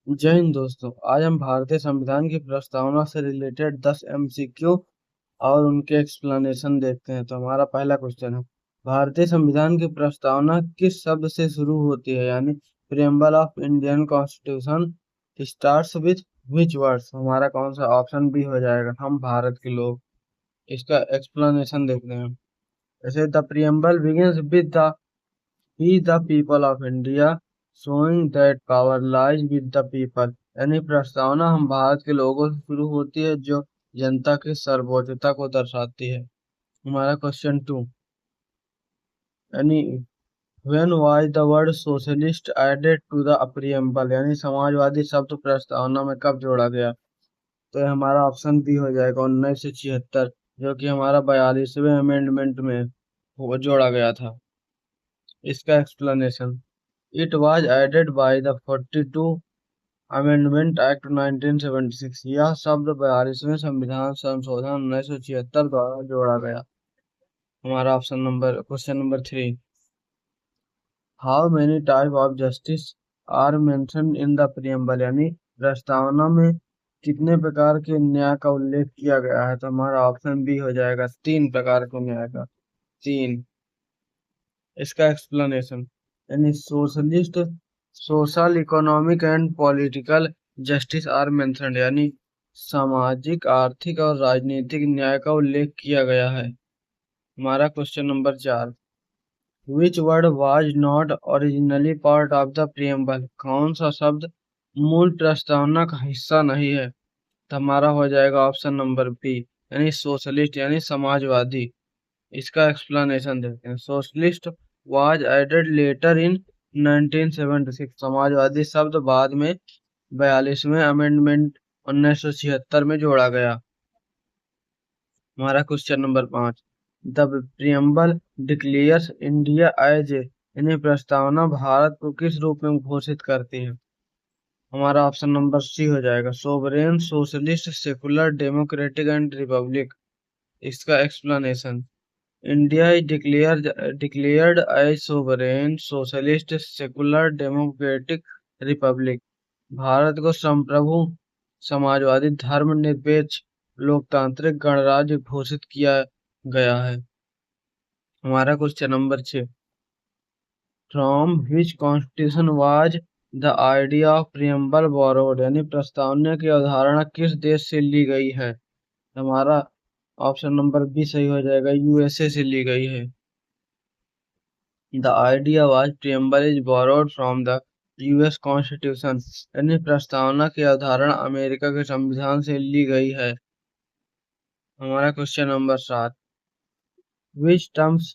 जय हिंद दोस्तों। आज हम भारतीय संविधान की प्रस्तावना से रिलेटेड 10 एमसीक्यू और उनके एक्सप्लेनेशन देखते हैं। तो हमारा पहला क्वेश्चन है, भारतीय संविधान की प्रस्तावना किस शब्द से शुरू होती है? यानी preamble of Indian constitution starts with which words? हमारा कौन सा ऑप्शन बी हो जाएगा, हम भारत के लोग। इसका एक्सप्लेनेशन देखते हैं। जैसे the preamble begins with the We the people of India, showing that power lies with the people। यानी प्रस्तावना हम भारत के लोगों से शुरू होती है, जो जनता की सर्वोच्चता को दर्शाती है। हमारा क्वेश्चन टू, यानी when was the word socialist added to the preamble? यानी समाजवादी शब्द प्रस्तावना में कब जोड़ा गया? तो ये हमारा ऑप्शन बी हो जाएगा 1976, जो कि हमारा 42वें अमेंडमेंट में वो जोड़ा गया था। इसका explanation, It was added by the 42 Amendment Act 1976। यह शब्द 42वें संविधान संशोधन 1976 द्वारा जोड़ा गया। हमारा option number question number three, how many type of justice are mention in the preamble? यानी प्रस्तावना में कितने प्रकार के न्याय का उल्लेख किया गया है? तो हमारा ऑप्शन बी हो जाएगा 3 प्रकार के न्याय का। 3। इसका एक्सप्लेनेशन, यानी socialist, social, economic and political justice are mentioned. यानी सामाजिक, आर्थिक और राजनीतिक न्याय का उल्लेख किया गया है। हमारा question number 4, which word was not originally part of the preamble? कौन सा शब्द मूल प्रस्तावना का हिस्सा नहीं है? तो हमारा हो जाएगा ऑप्शन नंबर बी, यानी सोशलिस्ट, यानी समाजवादी। इसका एक्सप्लेनेशन देते हैं। सोशलिस्ट वाज एडेड लेटर इन 1976। समाजवादी शब्द बाद में 42वें अमेंडमेंट 1976 में जोड़ा गया। हमारा question number 5, the preamble declares India as a, यानी प्रस्तावना भारत को किस रूप में घोषित करती है? हमारा ऑप्शन नंबर सी हो जाएगा, sovereign, socialist, secular, democratic and republic. इसका explanation, India is declared a sovereign, socialist, secular, democratic republic। Bharat को संप्रभु, समाजवादी, धर्मनिरपेक्ष, लोकतांत्रिक गणराज्य घोषित किया गया है। हमारा question number 6, from which constitution was the idea of preamble borrowed? यानी प्रस्तावना की अवधारणा किस देश से ली गई है? हमारा ऑप्शन नंबर बी सही हो जाएगा, यूएसए से ली गई है। The idea was preamble is borrowed from the US Constitution। यानी प्रस्तावना की अवधारणा अमेरिका के संविधान से ली गई है। हमारा question number 7, which terms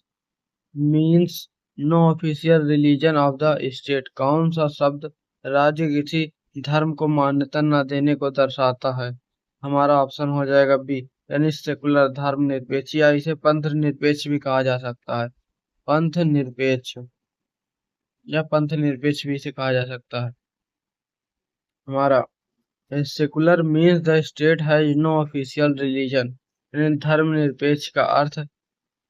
means no official religion of the state? कौन सा शब्द राज्य किसी धर्म को मान्यता न देने को दर्शाता है? हमारा ऑप्शन हो जाएगा बी, यानी सेकुलर, धर्मनिरपेक्ष, या इसे पंथ निरपेक्ष भी कहा जा सकता है। पंथ निरपेक्ष या पंथ निरपेक्ष भी इसे कहा जा सकता है। हमारा secular means the state has no official religion. धर्मनिरपेक्ष का अर्थ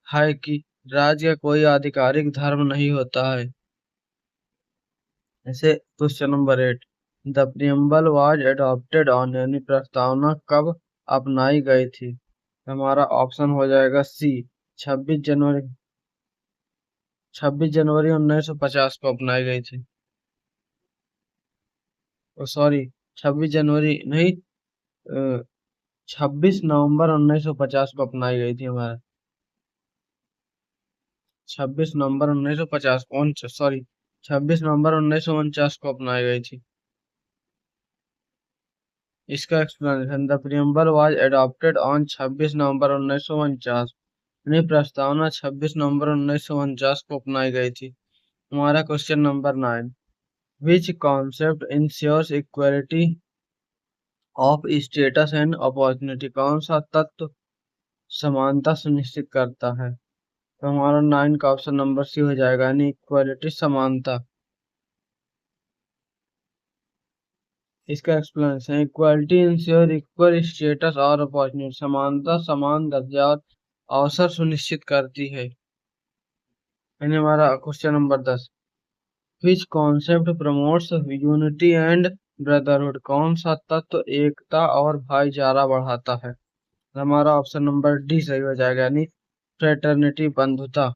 है कि राज्य का कोई आधिकारिक धर्म नहीं होता है। ऐसे question number 8, the preamble was adopted on, यानी प्रस्तावना कब अपनाई गई थी? हमारा ऑप्शन हो जाएगा सी, 26 जनवरी 26 जनवरी 1950 को अपनाई गई थी। सॉरी, 26 जनवरी नहीं, 26 नवंबर 1950 को अपनाई गई थी। हमारा 26 नवंबर 1950, कौन सा, सॉरी, 26 नवंबर 1949 को अपनाई गई थी। इसका explanation, the preamble was adopted on 26 नवंबर 1949। यानी प्रस्तावना 26 नवंबर 1949 को अपनाई गई थी। हमारा question number 9, which concept ensures equality of status and opportunity? कौन सा तत्व समानता सुनिश्चित करता है? तो हमारा 9 का ऑप्शन नंबर सी हो जाएगा, यानी इक्वालिटी, समानता। इसका explanation, equality ensure equal status और अपॉर्चुनिटी। समानता समान दर्जा और अवसर सुनिश्चित करती है। हमारा question number 10, which concept promotes unity and brotherhood कौन सा तत्व एकता और भाईचारा बढ़ाता है? हमारा ऑप्शन नंबर डी सही हो जाएगा, यानी फ्रेटर्निटी, बंधुता।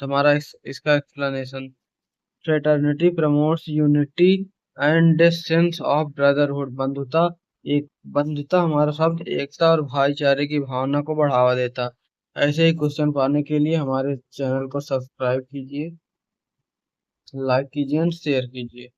तो हमारा इसका explanation, fraternity promotes unity and sense of brotherhood. बंधुता हमारा शब्द एकता और भाईचारे की भावना को बढ़ावा देता है। ऐसे ही क्वेश्चन पाने के लिए हमारे चैनल को सब्सक्राइब कीजिए, लाइक कीजिए एंड शेयर कीजिए।